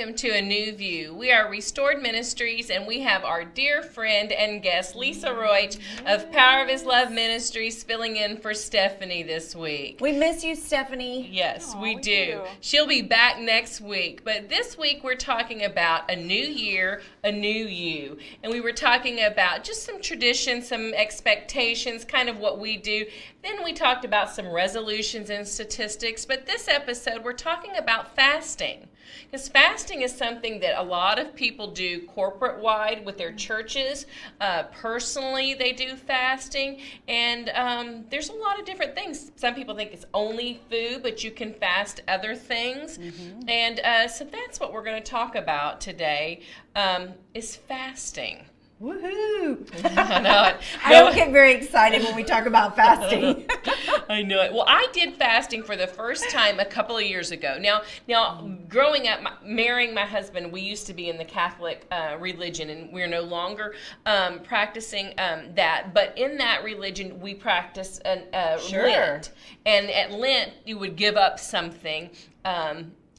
welcome to A New View. We are Restored Ministries, and we have our dear friend and guest, Lisa Roitsch of Power of His Love Ministries, filling in for Stephanie this week. We miss you, Stephanie. Yes, we do. She'll be back next week, but this week we're talking about a new year, a new you. And we were talking about just some traditions, some expectations, kind of what we do. Then we talked about some resolutions and statistics, but this episode we're talking about fasting. Because fasting is something that a lot of people do corporate-wide with their churches. Personally, they do fasting, and there's a lot of different things. Some people think it's only food, but you can fast other things. Mm-hmm. And so that's what we're going to talk about today, is fasting. Woohoo! I know it. I don't get very excited when we talk about fasting. I know it. Well, I did fasting for the first time a couple of years ago. Now, growing up, marrying my husband, we used to be in the Catholic religion, and we're no longer practicing that. But in that religion, we practice Lent. And at Lent, you would give up something.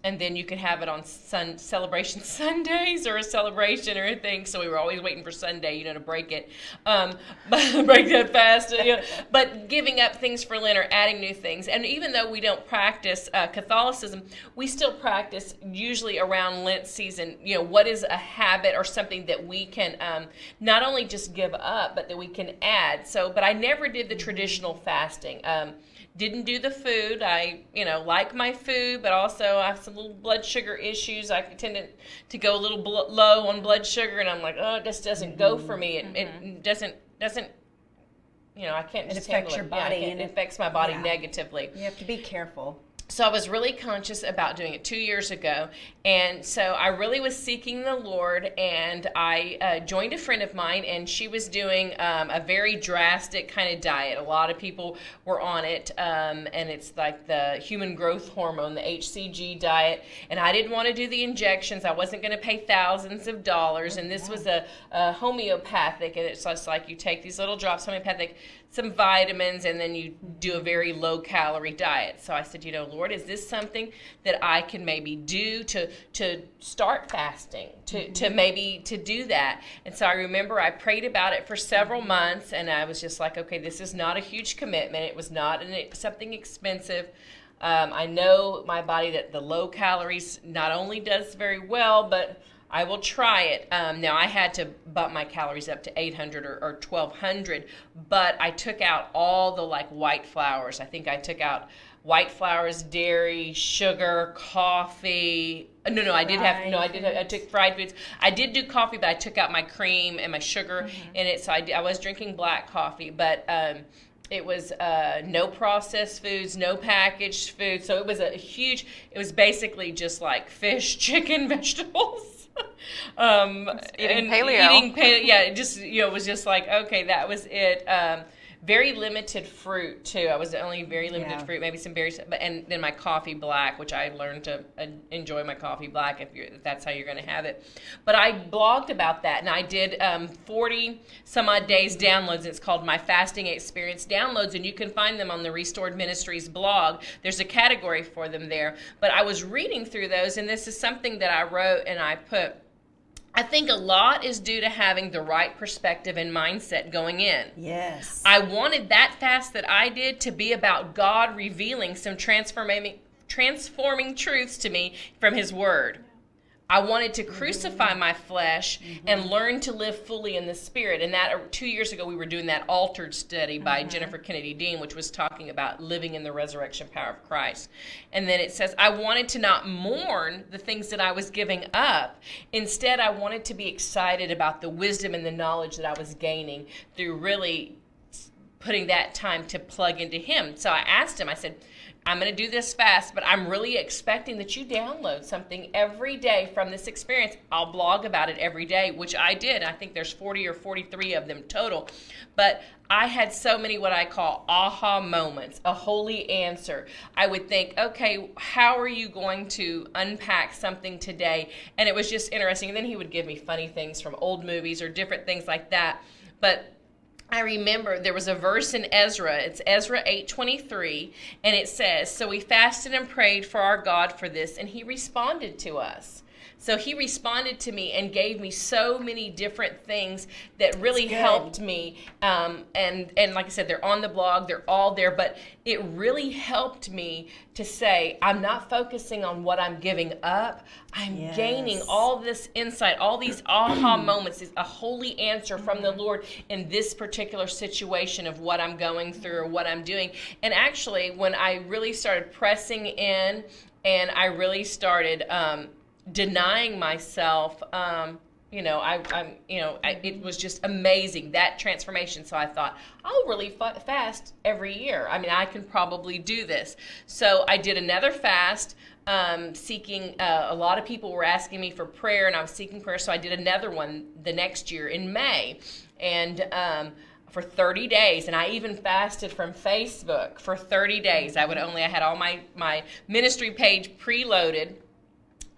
And then you could have it on celebration Sundays or a celebration or a thing. So we were always waiting for Sunday, to break it, break that fast. But giving up things for Lent or adding new things. And even though we don't practice Catholicism, we still practice usually around Lent season. What is a habit or something that we can not only just give up, but that we can add. But I never did the traditional fasting. Didn't do the food. I, like my food, but also I have some little blood sugar issues. I tend to go a little low on blood sugar, and I'm like, oh, it just doesn't go for me. It doesn't. I can't just handle it. It affects your body. It affects my body negatively. You have to be careful. So I was really conscious about doing it 2 years ago, and so I really was seeking the Lord, and I joined a friend of mine, and she was doing a very drastic kind of diet. A lot of people were on it, and it's like the human growth hormone, the HCG diet, and I didn't want to do the injections. I wasn't going to pay thousands of dollars, and this was a homeopathic, and it's just like you take these little drops, homeopathic, some vitamins, and then you do a very low-calorie diet. So I said, Lord, is this something that I can maybe do to start fasting, to maybe to do that? And so I remember I prayed about it for several months, and I was just like, okay, this is not a huge commitment. It was not something expensive. I know my body that the low calories not only does very well, but I will try it. Now, I had to bump my calories up to 800 or 1,200, but I took out all the white flours. I think I took out white flours, dairy, sugar, coffee. I took fried foods. I did do coffee, but I took out my cream and my sugar in it. So I was drinking black coffee, but it was no processed foods, no packaged food. So it was basically just like fish, chicken, vegetables. Eating paleo. It was just like, okay, that was it. Very limited fruit too. I was only very limited fruit, maybe some berries, and then my coffee black, which I learned to enjoy my coffee black if that's how you're going to have it. But I blogged about that, and I did 40 some odd days downloads. It's called My Fasting Experience Downloads, and you can find them on the Restored Ministries blog. There's a category for them there. But I was reading through those, and this is something that I wrote, and I put, I think a lot is due to having the right perspective and mindset going in. Yes. I wanted that fast that I did to be about God revealing some transforming truths to me from His Word. I wanted to crucify my flesh and learn to live fully in the Spirit. And that 2 years ago, we were doing that Altered study by Jennifer Kennedy Dean, which was talking about living in the resurrection power of Christ. And then it says, I wanted to not mourn the things that I was giving up. Instead, I wanted to be excited about the wisdom and the knowledge that I was gaining through really putting that time to plug into Him. So I asked Him, I said, I'm going to do this fast, but I'm really expecting that you download something every day from this experience. I'll blog about it every day, which I did. I think there's 40 or 43 of them total. But I had so many what I call aha moments, a holy answer. I would think, okay, how are you going to unpack something today? And it was just interesting. And then he would give me funny things from old movies or different things like that. But I remember there was a verse in Ezra. It's Ezra 8:23, and it says, so we fasted and prayed for our God for this, and He responded to us. So he responded to me and gave me so many different things that really helped me. And like I said, they're on the blog, they're all there, but it really helped me to say, I'm not focusing on what I'm giving up. I'm gaining all this insight, all these aha moments, is a holy answer from the Lord in this particular situation of what I'm going through or what I'm doing. And actually, when I really started pressing in and I really started denying myself, it was just amazing, that transformation. So I thought, I'll really fast every year. I mean, I can probably do this. So I did another fast, seeking, a lot of people were asking me for prayer, and I was seeking prayer. So I did another one the next year in May, and for 30 days. And I even fasted from Facebook for 30 days. I had all my ministry page preloaded.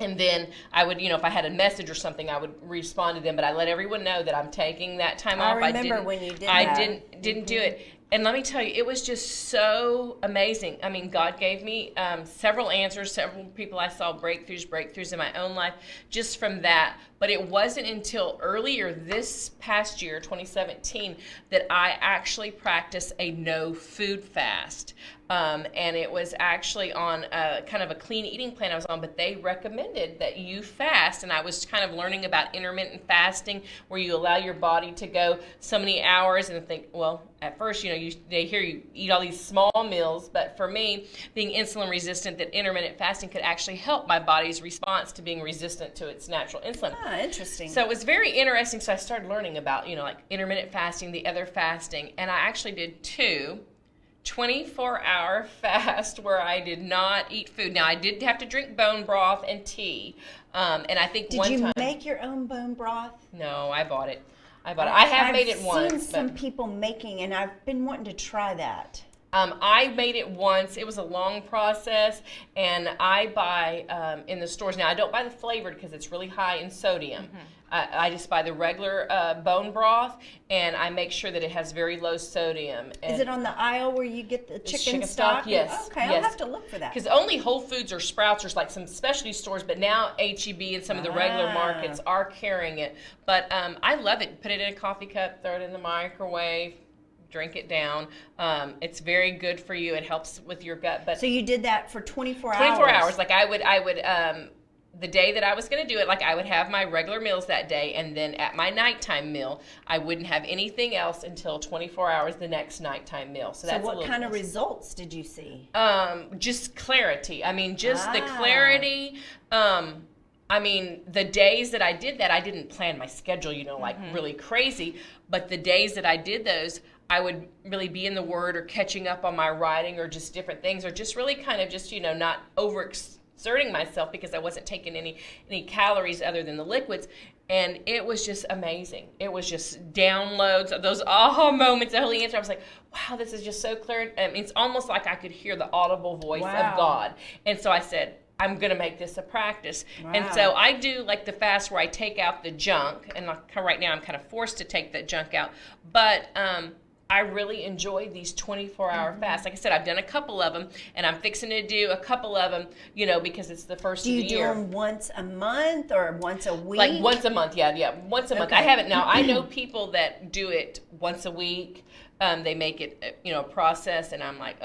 And then I would, if I had a message or something, I would respond to them. But I let everyone know that I'm taking that time off. I remember when you did that. I didn't do it. And let me tell you, it was just so amazing. I mean, God gave me several answers, several people I saw breakthroughs in my own life just from that. But it wasn't until earlier this past year, 2017, that I actually practiced a no food fast. And it was actually on kind of a clean eating plan I was on, but they recommended that you fast. And I was kind of learning about intermittent fasting, where you allow your body to go so many hours and think, well, at first, they hear you eat all these small meals, but for me, being insulin resistant, that intermittent fasting could actually help my body's response to being resistant to its natural insulin. Ah, interesting. So it was very interesting. So I started learning about, like intermittent fasting, the other fasting, and I actually did 2 24-hour fast where I did not eat food. Now, I did have to drink bone broth and tea, and I think Did you make your own bone broth? No, I bought it. I have made it once. I've seen some people making, and I've been wanting to try that. I made it once. It was a long process, and I buy in the stores. Now, I don't buy the flavored because it's really high in sodium. Mm-hmm. I just buy the regular bone broth, and I make sure that it has very low sodium. And is it on the aisle where you get the chicken stock? Yes. Okay, yes. I'll have to look for that. Because only Whole Foods or Sprouts or like some specialty stores, but now H-E-B and some of the regular markets are carrying it. But I love it. Put it in a coffee cup, throw it in the microwave, drink it down. It's very good for you. It helps with your gut. But so you did that for 24 hours? 24 hours. Like I would the day that I was going to do it, like I would have my regular meals that day, and then at my nighttime meal, I wouldn't have anything else until 24 hours the next nighttime meal. So that's what kind of results did you see? Just clarity. I mean, just the clarity. I mean, the days that I did that, I didn't plan my schedule, really crazy. But the days that I did those, I would really be in the Word or catching up on my writing or just different things, or just really kind of just, not overexerting myself because I wasn't taking any calories other than the liquids. And it was just amazing. It was just downloads of those aha moments, the holy answer. I was like, wow, this is just so clear. I mean, it's almost like I could hear the audible voice of God. And so I said, I'm going to make this a practice. Wow. And so I do like the fast where I take out the junk. And like right now I'm kind of forced to take that junk out. But I really enjoy these 24-hour fasts. Like I said, I've done a couple of them, and I'm fixing to do a couple of them, because it's the first of the year. Do you do them once a month or once a week? Like once a month, yeah, once a month. I haven't now. I know people that do it once a week. They make it, a process, and I'm like,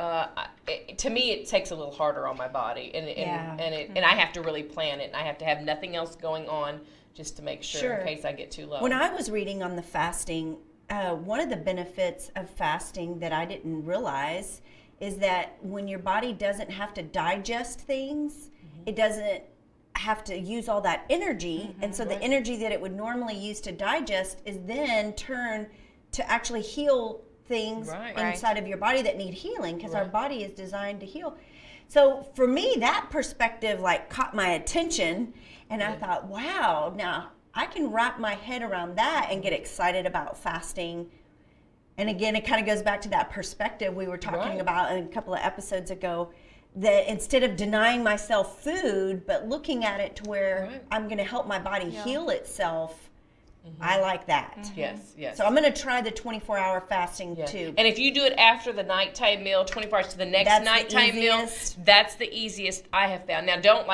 to me, it takes a little harder on my body, and I have to really plan it, and I have to have nothing else going on just to make sure in case I get too low. When I was reading on the fasting, one of the benefits of fasting that I didn't realize is that when your body doesn't have to digest things, it doesn't have to use all that energy, and so the energy that it would normally use to digest is then turned to actually heal things inside of your body that need healing, because our body is designed to heal. So for me, that perspective caught my attention, and I thought, wow, now I can wrap my head around that and get excited about fasting. And again, it kind of goes back to that perspective we were talking about in a couple of episodes ago, that instead of denying myself food, but looking at it to where I'm going to help my body heal itself, I like that. Yes, yes. So I'm going to try the 24-hour fasting too. And if you do it after the nighttime meal, 24 hours to the next nighttime meal, that's the easiest I have found. Now, don't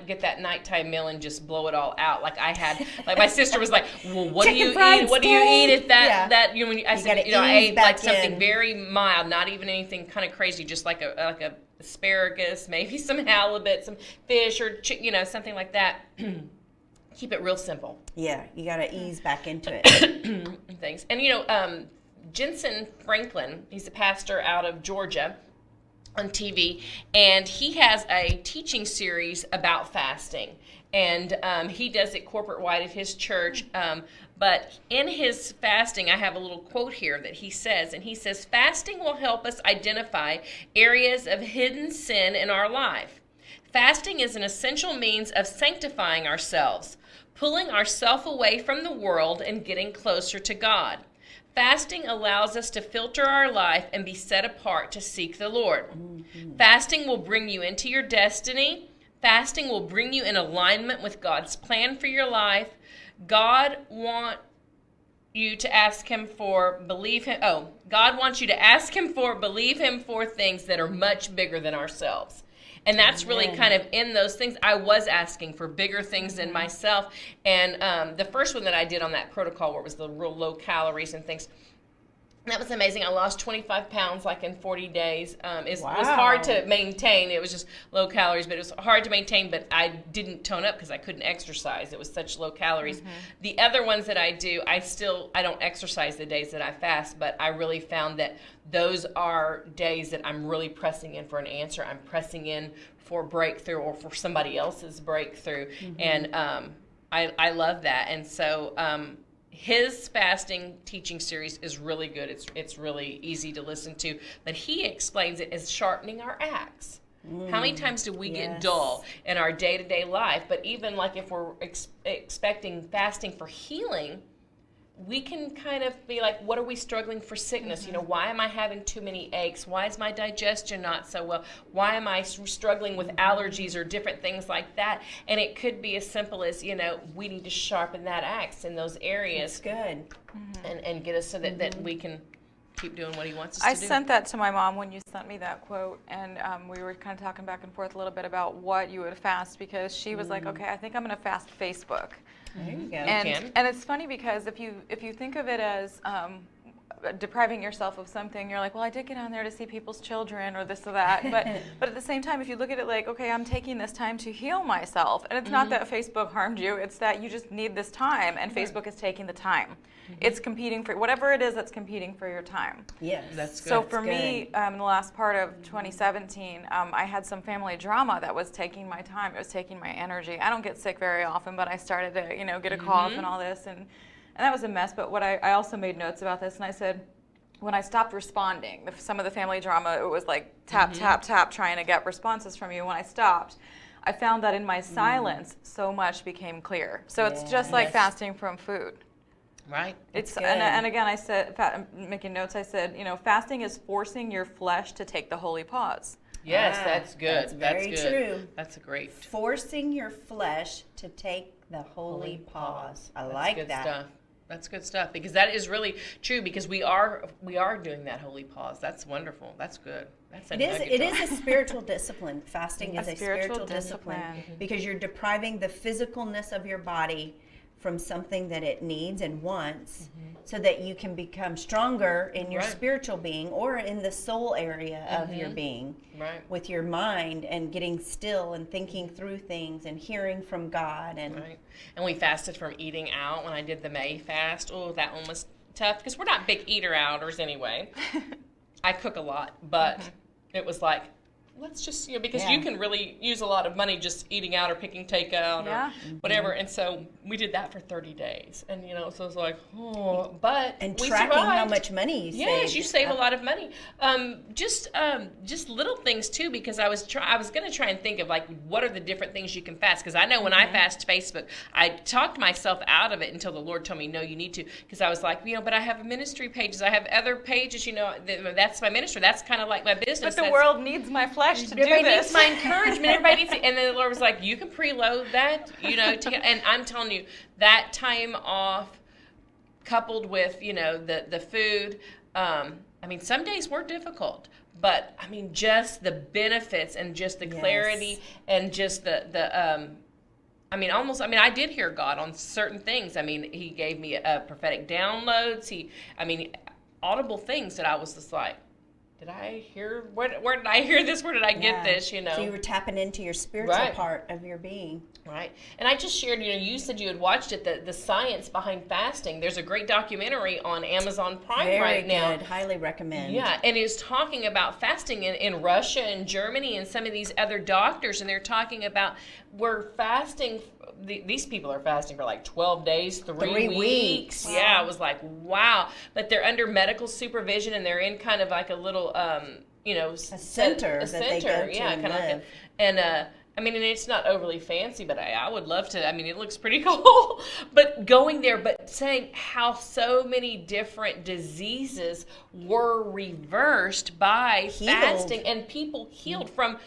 get that nighttime meal and just blow it all out like I had. Like my sister was like, "Well, what do you eat? What do you eat at that?" I said, I ate like something very mild, not even anything kind of crazy, just like a asparagus, maybe some halibut, some fish, or something like that. Keep it real simple. Yeah, you got to ease back into it. Thanks. And Jensen Franklin, he's a pastor out of Georgia on TV, and he has a teaching series about fasting. And he does it corporate-wide at his church. But in his fasting, I have a little quote here that he says, and he says, "Fasting will help us identify areas of hidden sin in our life. Fasting is an essential means of sanctifying ourselves, pulling ourselves away from the world and getting closer to God. Fasting allows us to filter our life and be set apart to seek the Lord. Fasting will bring you into your destiny. Fasting will bring you in alignment with God's plan for your life. God wants you to ask him for, believe him for things that are much bigger than ourselves." And that's really kind of in those things. I was asking for bigger things than myself. And the first one that I did on that protocol, where it was the real low calories and things, that was amazing. I lost 25 pounds like in 40 days. It was hard to maintain. It was just low calories, but it was hard to maintain. But I didn't tone up because I couldn't exercise. It was such low calories. The other ones that I do, I don't exercise the days that I fast, but I really found that those are days that I'm really pressing in for an answer. I'm pressing in for breakthrough or for somebody else's breakthrough. And I love that. And so his fasting teaching series is really good. It's really easy to listen to. But he explains it as sharpening our axe. How many times do we get dull in our day-to-day life? But even like if we're expecting fasting for healing, we can kind of be like, what are we struggling for sickness? Why am I having too many aches? Why is my digestion not so well? Why am I struggling with allergies or different things like that? And it could be as simple as, we need to sharpen that axe in those areas. That's good. And get us so that we can keep doing what he wants us I to do. I sent that to my mom when you sent me that quote, and we were kind of talking back and forth a little bit about what you would fast, because she was like, okay, I think I'm going to fast Facebook. There you go. And it's funny because if you think of it as depriving yourself of something, you're like, well, I did get on there to see people's children or this or that. But at the same time, if you look at it like, okay, I'm taking this time to heal myself. And it's not that Facebook harmed you. It's that you just need this time. And Facebook is taking the time. It's competing for whatever it is that's competing for your time. Yes. That's good. So for me, in the last part of 2017, I had some family drama that was taking my time. It was taking my energy. I don't get sick very often, but I started to, get a cough and all this. And that was a mess. But what I also made notes about this, and I said, when I stopped responding, some of the family drama, it was like tap, tap, tap, trying to get responses from you. When I stopped, I found that in my silence, so much became clear. So it's just like fasting from food. Right. And again, I said, making notes, I said, fasting is forcing your flesh to take the holy pause. Yes, that's good. That's very true. That's a great. Forcing your flesh to take the holy pause. I like that. Stuff. That's good stuff, because that is really true, because we are doing that holy pause. That's wonderful. That's good. It is a spiritual discipline. Fasting is a spiritual discipline because you're depriving the physicalness of your body from something that it needs and wants, so that you can become stronger in your spiritual being or in the soul area of your being, with your mind, and getting still and thinking through things and hearing from God. And we fasted from eating out when I did the May fast. Oh, that one was tough, because we're not big eater-outers anyway. I cook a lot, but it was like, let's just, because you can really use a lot of money just eating out or picking takeout or whatever. And so we did that for 30 days. And, so it's like, but and we tracking survived. How much money you saved. Yes, you save a lot of money. Just little things too, because I was going to try and think of like, what are the different things you can fast? Because I know when I fast Facebook, I talked myself out of it until the Lord told me, no, you need to. Because I was like, but I have ministry pages. I have other pages, that's my ministry. That's kind of like my business. But the world needs my flesh. flesh to do everybody this. needs my encouragement. Everybody needs it. And then the Lord was like, you can preload that, and I'm telling you, that time off coupled with, the food, some days were difficult, but just the benefits and just the clarity and just I did hear God on certain things. He gave me prophetic downloads. Audible things that I was just like, did I hear, where did I hear this? Where did I get this, So you were tapping into your spiritual part of your being. Right. And I just shared, you said you had watched it, the science behind fasting. There's a great documentary on Amazon Prime right now. Very good. Highly recommend. Yeah. And it's talking about fasting in Russia and Germany and some of these other doctors. And they're talking about we're fasting. These people are fasting for like 12 days, 3 weeks. Wow. Yeah. I was like, wow. But they're under medical supervision and they're in kind of like a little, a center that they go to yeah, and kind live. of. And and it's not overly fancy, but I would love to. It looks pretty cool. But going there, but saying how so many different diseases were reversed by fasting, and people healed from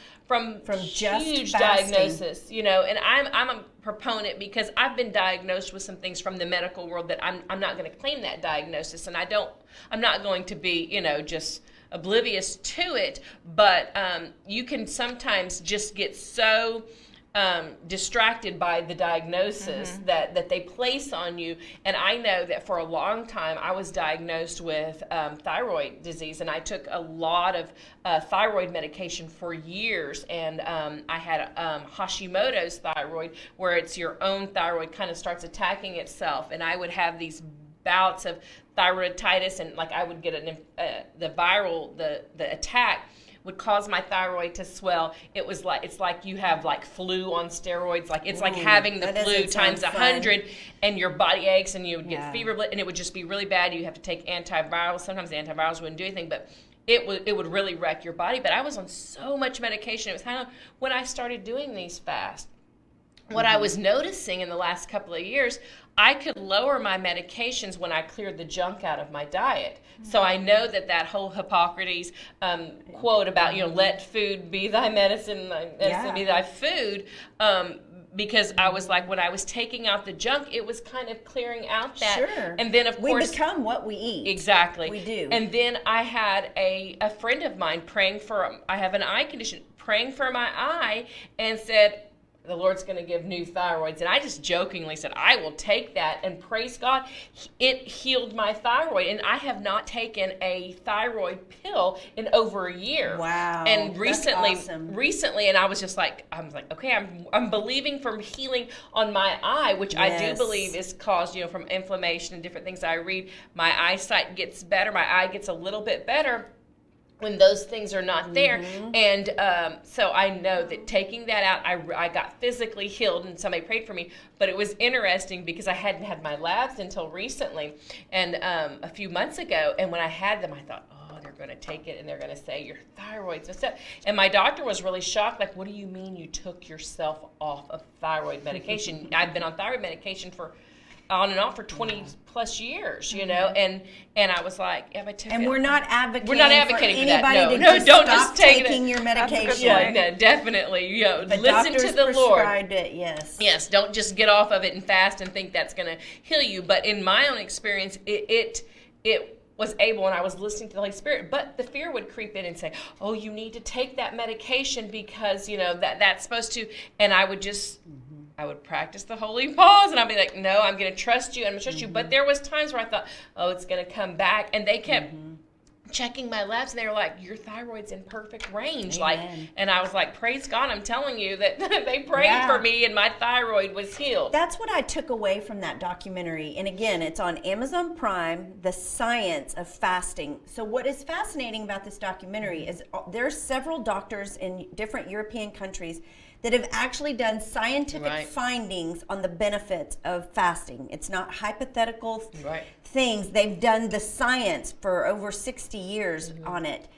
just huge fasting. diagnosis. And I'm a proponent because I've been diagnosed with some things from the medical world that I'm not going to claim that diagnosis, and I'm not going to be just oblivious to it, but you can sometimes just get so distracted by the diagnosis that they place on you. And I know that for a long time I was diagnosed with thyroid disease, and I took a lot of thyroid medication for years, and I had Hashimoto's thyroid, where it's your own thyroid kind of starts attacking itself, and I would have these bouts of thyroiditis, and like I would get the attack would cause my thyroid to swell. It's like you have like flu on steroids. Like it's like having the flu times 100, and your body aches, and you would get fever, and it would just be really bad. You have to take antivirals. Sometimes the antivirals wouldn't do anything, but it would really wreck your body. But I was on so much medication. It was kind of when I started doing these fasts. What I was noticing in the last couple of years, I could lower my medications when I cleared the junk out of my diet. So I know that whole Hippocrates quote about, let food be thy medicine, medicine be thy food, because I was like, when I was taking out the junk, it was kind of clearing out that. Sure. And then, of course, we become what we eat. Exactly. We do. And then I had a friend of mine I have an eye condition, praying for my eye, and said, the Lord's going to give new thyroids. And I just jokingly said, I will take that. And praise God, it healed my thyroid. And I have not taken a thyroid pill in over a year. Wow. And recently, that's awesome. And I was like, okay, I'm believing from healing on my eye, which I do believe is caused, from inflammation and different things I read. My eyesight gets better. My eye gets a little bit better when those things are not there. And so I know that taking that out, I got physically healed, and somebody prayed for me. But it was interesting because I hadn't had my labs until recently, and a few months ago. And when I had them, I thought, oh, they're going to take it and they're going to say your thyroid's messed up. And my doctor was really shocked, like, what do you mean you took yourself off of thyroid medication? I've been on thyroid medication for on and off for 20 plus years, and I was like, yeah, but we're not advocating for anybody that. to No, just don't stop just take taking it. your medication. Yeah, no, definitely. The Listen to the Lord. Prescribed it, yes. Yes, don't just get off of it and fast and think that's going to heal you. But in my own experience, it was able, and I was listening to the Holy Spirit, but the fear would creep in and say, oh, you need to take that medication because, that's supposed to, and I would just... I would practice the holy pause, and I'd be like, no, I'm going to trust you. I'm going to trust you. But there was times where I thought, oh, it's going to come back. And they kept checking my labs, and they were like, your thyroid's in perfect range. And I was like, praise God, I'm telling you that they prayed for me, and my thyroid was healed. That's what I took away from that documentary. And again, it's on Amazon Prime, The Science of Fasting. So what is fascinating about this documentary is there's several doctors in different European countries that have actually done scientific findings on the benefits of fasting. It's not hypothetical things. They've done the science for over 60 years on it.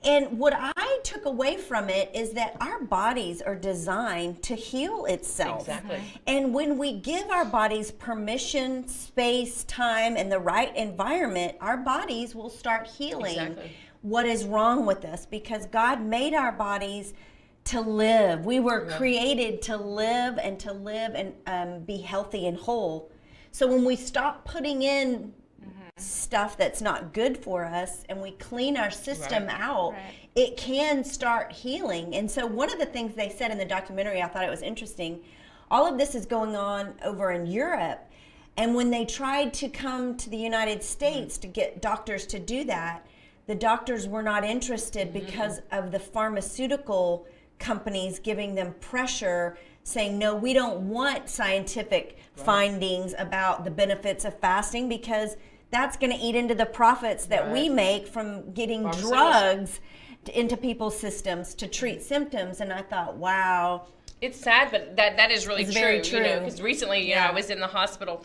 And what I took away from it is that our bodies are designed to heal itself. Exactly. And when we give our bodies permission, space, time, and the right environment, our bodies will start healing. Exactly. what is wrong with us, because God made our bodies to live. We were created to live and be healthy and whole. So when we stop putting in stuff that's not good for us and we clean our system out, it can start healing. And so one of the things they said in the documentary, I thought it was interesting, all of this is going on over in Europe. And when they tried to come to the United States to get doctors to do that, the doctors were not interested because of the pharmaceutical companies giving them pressure, saying, no, we don't want scientific findings about the benefits of fasting, because that's going to eat into the profits that we make from getting drugs into people's systems to treat symptoms. And I thought, wow. It's sad, but that is really It's true. very true. Because recently, I was in the hospital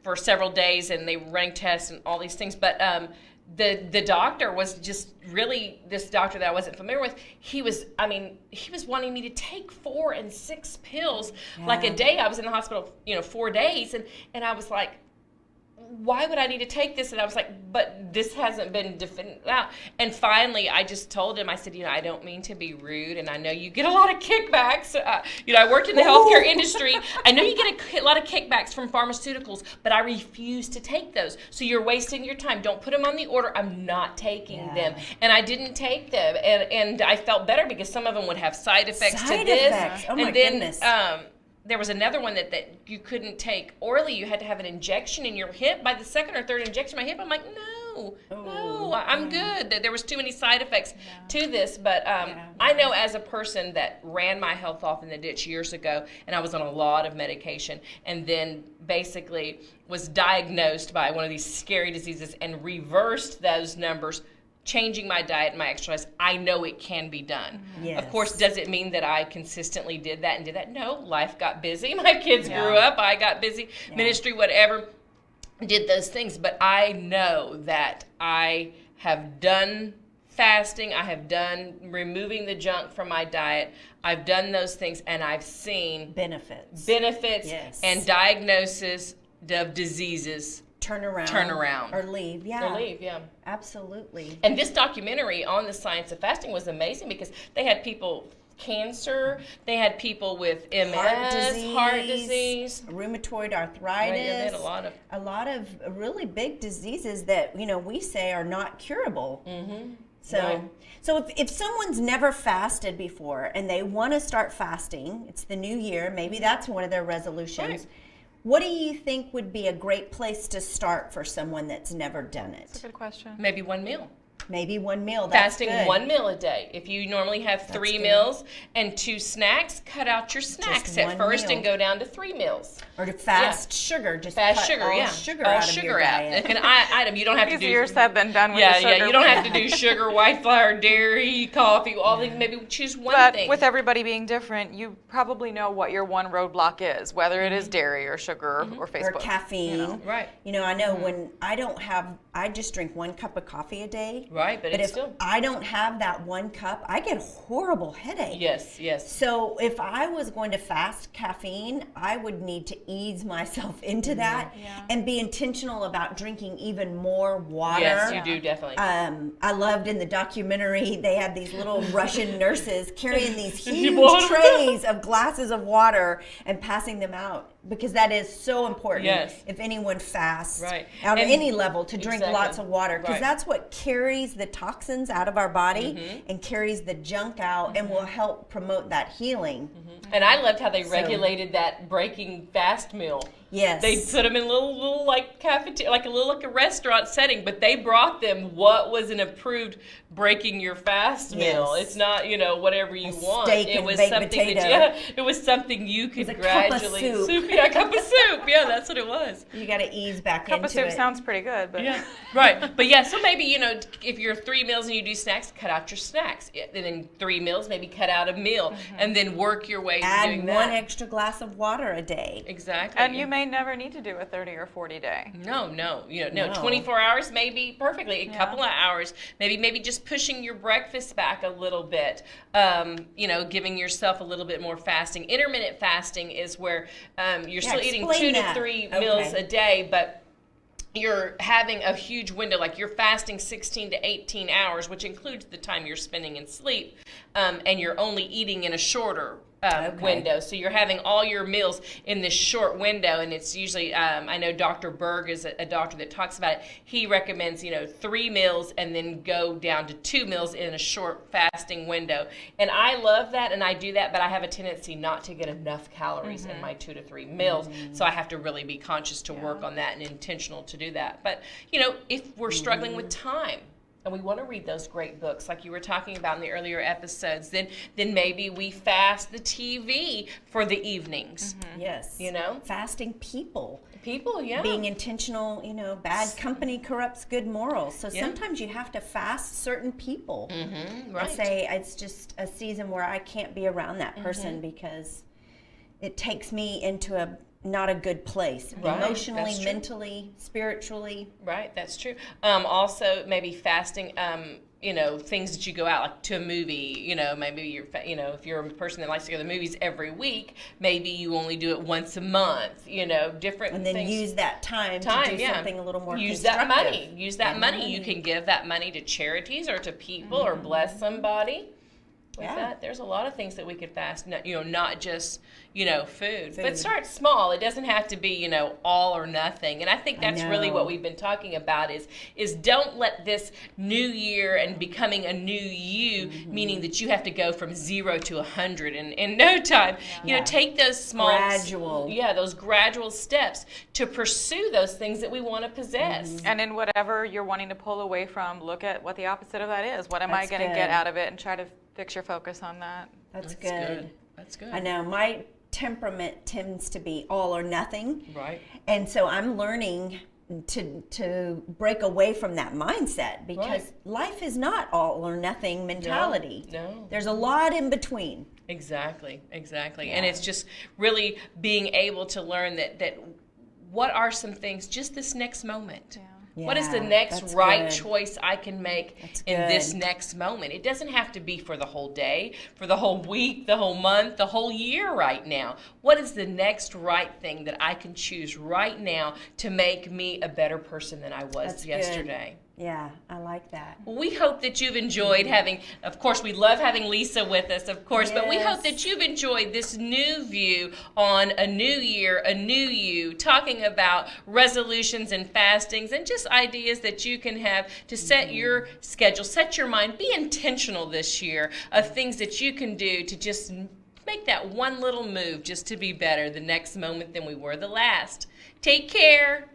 for several days, and they were running tests and all these things. But the doctor was just really, this doctor that I wasn't familiar with, he was wanting me to take 4 and 6 pills like a day. I was in the hospital, 4 days, and I was like, why would I need to take this? And I was like, but this hasn't been defined out. And finally, I just told him, I said, I don't mean to be rude, and I know you get a lot of kickbacks. I worked in the healthcare industry. I know you get a lot of kickbacks from pharmaceuticals, but I refuse to take those. So you're wasting your time. Don't put them on the order. I'm not taking them. And I didn't take them. And I felt better, because some of them would have side effects to this. Oh my goodness. There was another one that you couldn't take orally. You had to have an injection in your hip. By the second or third injection in my hip, I'm like, no, I'm good. There was too many side effects to this. But I know, as a person that ran my health off in the ditch years ago, and I was on a lot of medication, and then basically was diagnosed by one of these scary diseases and reversed those numbers, changing my diet and my exercise, I know it can be done. Yes. Of course, does it mean that I consistently did that? No, life got busy. My kids grew up. I got busy. Ministry, whatever, did those things. But I know that I have done fasting. I have done removing the junk from my diet. I've done those things, and I've seen benefits and diagnosis of diseases turn around or leave. Absolutely. And this documentary on the science of fasting was amazing, because they had people cancer, they had people with MS, heart disease, rheumatoid arthritis. They had a lot of really big diseases that we say are not curable. So if someone's never fasted before and they want to start fasting, it's the new year, maybe that's one of their resolutions. What do you think would be a great place to start for someone that's never done it? That's a good question. Maybe one meal. Maybe one meal. That's Fasting good. 1 meal a day. If you normally have 3 meals and 2 snacks, cut out your snacks at first and go down to 3 meals. Or to fast sugar. Just fast cut sugar, all sugar out of your diet. An item. You don't have to do. Easier said than done with the sugar. You don't have to do sugar, white flour, dairy, coffee, all these. Maybe choose one thing. But with everybody being different, you probably know what your one roadblock is, whether it is dairy or sugar or Facebook. Or caffeine. Right. I know when I just drink 1 cup of coffee a day. Right, but it's still. I don't have that 1 cup, I get a horrible headache. Yes. So if I was going to fast caffeine, I would need to ease myself into that and be intentional about drinking even more water. Yes, you do, definitely. I loved in the documentary, they had these little Russian nurses carrying these huge trays of glasses of water and passing them out, because that is so important if anyone fasts on any level, to drink lots of water, because that's what carries the toxins out of our body and carries the junk out and will help promote that healing. And I loved how they regulated that breaking fast meal. Yes. They put them in little like cafeteria, like a restaurant setting, but they brought them what was an approved breaking your fast meal. It's not, whatever you want. It was something it was something you could gradually cup of soup. A cup of soup. Yeah, that's what it was. You got to ease back into it. Cup of soup sounds pretty good, but right. But so maybe if you're 3 meals and you do snacks, cut out your snacks. And then 3 meals, maybe cut out a meal, and then work your way to doing that. Add 1 extra glass of water a day. Exactly. And you may never need to do a 30 or 40 day. No. 24 hours maybe perfectly. A couple of hours, maybe just pushing your breakfast back a little bit. Giving yourself a little bit more fasting. Intermittent fasting is where you're still eating 2 to 3 meals a day, but you're having a huge window, like you're fasting 16 to 18 hours, which includes the time you're spending in sleep, and you're only eating in a shorter window. So you're having all your meals in this short window, and it's usually, I know Dr. Berg is a doctor that talks about it. He recommends, 3 meals and then go down to 2 meals in a short fasting window. And I love that, and I do that, but I have a tendency not to get enough calories in my 2 to 3 meals. So I have to really be conscious to work on that and intentional to do that. But, if we're struggling with time, and we want to read those great books like you were talking about in the earlier episodes, then maybe we fast the TV for the evenings. Yes. Fasting people. People, yeah. Being intentional, bad company corrupts good morals. So sometimes you have to fast certain people. Right. And say, it's just a season where I can't be around that person because it takes me into not a good place, emotionally, mentally, spiritually. Right, that's true. Also, maybe fasting, things that you go out, like to a movie, maybe if you're a person that likes to go to the movies every week, maybe you only do it once a month, different and then things. Use that time to do something a little more Use constructive. that money. You can give that money to charities or to people or bless somebody. With that, there's a lot of things that we could fast, not just, food. But start small. It doesn't have to be, all or nothing. And I think that's really what we've been talking about is don't let this new year and becoming a new you, meaning that you have to go from 0 to 100 in no time. Take those small, those gradual steps to pursue those things that we want to possess. And in whatever you're wanting to pull away from, look at what the opposite of that is. What am I going to get out of it, and try to fix your focus on that. That's good. That's good. I know my temperament tends to be all or nothing. Right. And so I'm learning to break away from that mindset because life is not all or nothing mentality. No. There's a lot in between. Exactly. And it's just really being able to learn that what are some things just this next moment. What is the next choice I can make in this next moment? It doesn't have to be for the whole day, for the whole week, the whole month, the whole year right now. What is the next right thing that I can choose right now to make me a better person than I was yesterday? Yeah, I like that. Well, we hope that you've enjoyed having, of course, we love having Lisa with us, of course, but we hope that you've enjoyed this new view on a new year, a new you, talking about resolutions and fastings and just ideas that you can have to set your schedule, set your mind, be intentional this year of things that you can do to just make that one little move just to be better the next moment than we were the last. Take care.